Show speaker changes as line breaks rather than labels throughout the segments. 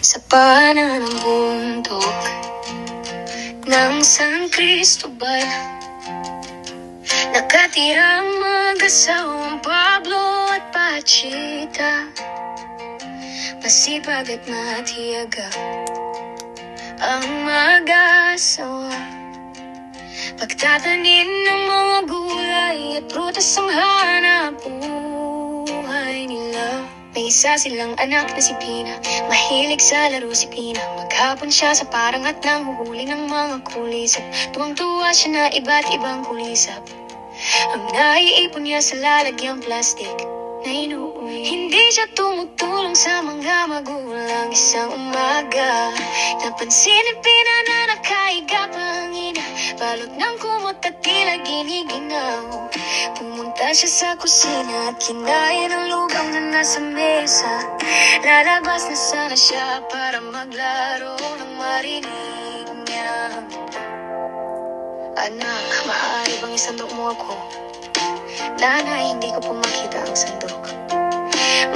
Sa paanan ng bundok ng San Cristobal, nakatira ang mag-asawang Pablo at Pachita. Masipag at matiyaga ang mag-asawa, pagtatanim ng mga gulay at prutas ang hanap buhay nila. May isa silang anak na si Pina, mahilig sa laro si Pina. Maghapon siya sa parangat nang huhuli ng mga kulisap. Tuwang-tuwa siya na iba't ibang kulisap ang naiipon niya sa lalagyang plastic na inuuwi. Hindi siya tumutulong sa mga magulang. Isang umaga, napansin ni Pina na nakahiga pa ang ina, balot ng kumot at tila giniginaw. Pumunta siya sa kusina at kinain ang lugaw na nasa mesa. Lalabas na sana siya para maglaro nang marinig niya, "Anak, maaari bang isandok mo ako?" "Nanay, hindi ko po makita ang sandok."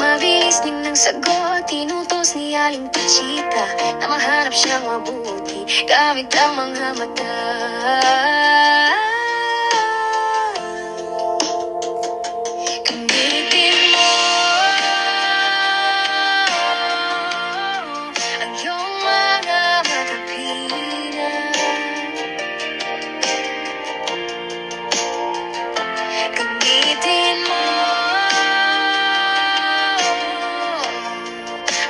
Mabilis niyang sagot, tinutos ni Aling Pachita na mahanap siyang mabuti gamit ang mga mata. Gamitin mo ang iyong mga mata, Pina. Gamitin mo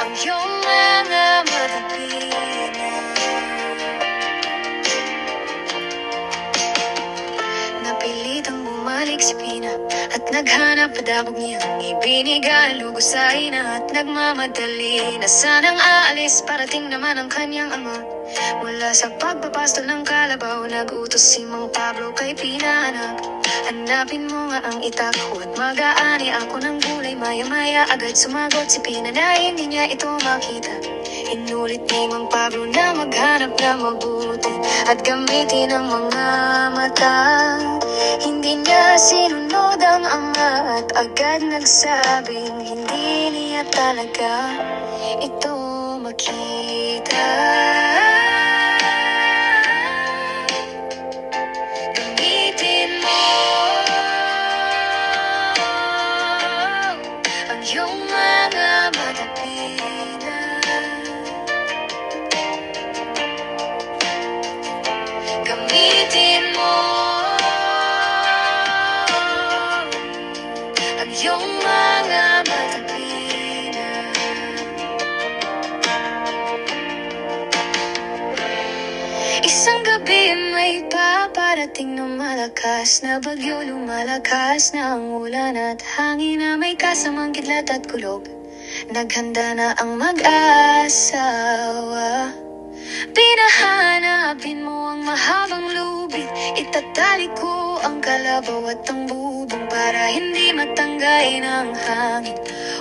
ang iyong mga mata, Pina. Napilitang bumalik si Pina at naghanap padabog niyang ibinigan lugo sa ina at nagmamadali na sanang aalis, parating naman ang kanyang ama. Mula sa pagpapastol ng kalabaw, nag-utos si Mang Pablo kay Pina, "Anak, hanapin mo nga ang itak ko at mag-aani ako ng gulay." Maya-maya agad sumagot si Pina na hindi niya ito makita. Inulit ni Mang Pablo na maghanap na mabuti at gamitin ang mga mata. Hindi niya sinunod ang ama at agad nagsabing hindi niya talaga ito makita. Gamitin mo ang iyong mga mata, Pina. Gamitin mo ang iyong mga mata, Pina. Isang gabi may paparating na malakas na bagyo. Lumalakas na ang ulan at hangin na may kasamang kidlat at kulog. Naghanda na ang mag-asawa. Pinahanapin mo ang mahabang lubid, itatali ko ang kalabaw at ang bubong para hindi matanggay ng hangin.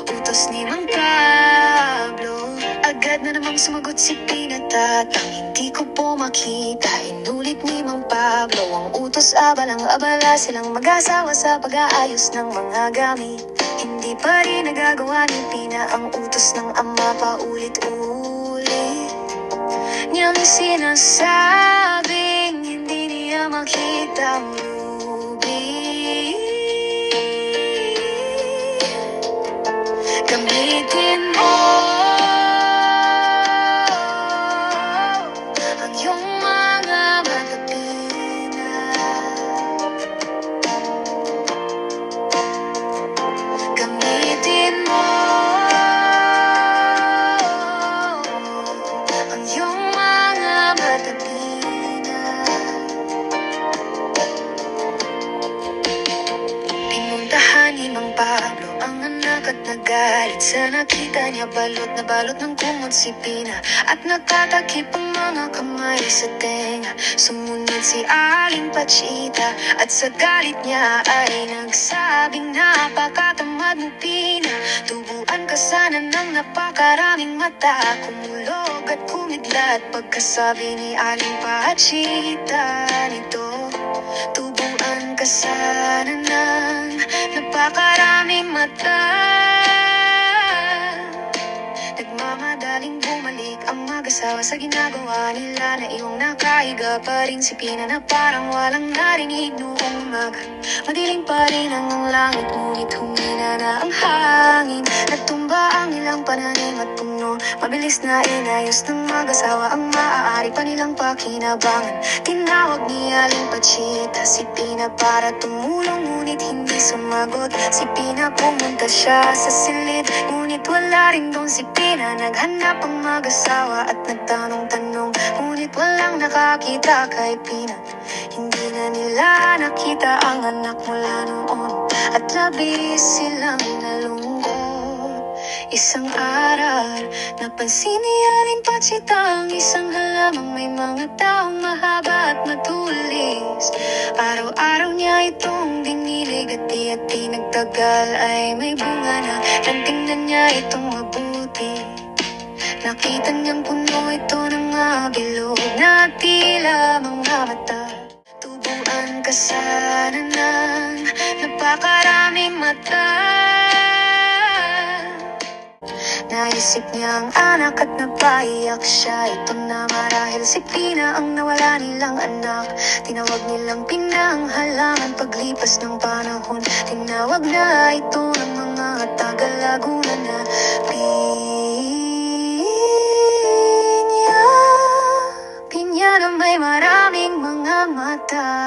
Utos ni Mang Pablo, agad na namang sumagot si Pina, "Tatang, hindi ko po makita." Inulit ni Mang Pablo ang utos, abalang-abala silang mag-asawa sa pag-aayos ng mga gamit. Hindi pa rin nagagawa ni Pina ang utos ng ama, paulit-ulit niyang sinasabing hindi niya makita ang lubid. Gamitin mo ang iyong mga mata, Pina. Gamitin mo ang iyong mga mata, Pina. Pinuntahan ni Mang Pablo ang anak at nagalit sa nakita niya balot ng kumot si Pina at natatakip ang mga kamay sa tenga. Sumunod si Aling Pachita at sa galit niya ay nagsabing, "Napakatamad mo, Pina. Tubuan ka sana ng napakaraming mata." Kumulog at kumidlat pagkasabi ni Aling Pachita nito, "Tubuan ka sana ng napakaraming mata." Nagmamadaling bumalik mag-asawa sa ginagawa nila, na iyong nakahiga pa rin si Pina na parang walang narinig noong umaga. Madilim pa rin ang langit, ngunit humina na ang hangin. Natumba ang ilang pananim at puno, mabilis na inayos ng mag-asawa ang maaari pa nilang pakinabangan. Tinawag ni Aling Pachita si Pina para tumulong, ngunit hindi sumagot. Si Pina pumunta siya sa silid, ngunit wala rin doon si Pina. Naghanap ang mag-asawa at nagtanong-tanong, ngunit walang nakakita kay Pina. Hindi na nila nakita ang anak mula noon, at labis silang nalungkot. Isang araw, napansin ni Aling Pachita ang isang halamang may mga taong mahaba at matulis. Araw-araw niya itong dinilig at di nagtagal ay may bunga na. Nang tingnan niya itong mabuti, nakita niyang puno ito ng mga bilog na tila mga mata. Tubuan ka sana ng napakaraming mata. Naisip niya ang anak at napaiyak siya. Ito na marahil si Pina ang nawala nilang anak. Tinawag nilang Pina ang halaman paglipas ng panahon. Tinawag na ito ng mga taga-Laguna na Pinya. Pinya na may maraming mga mata.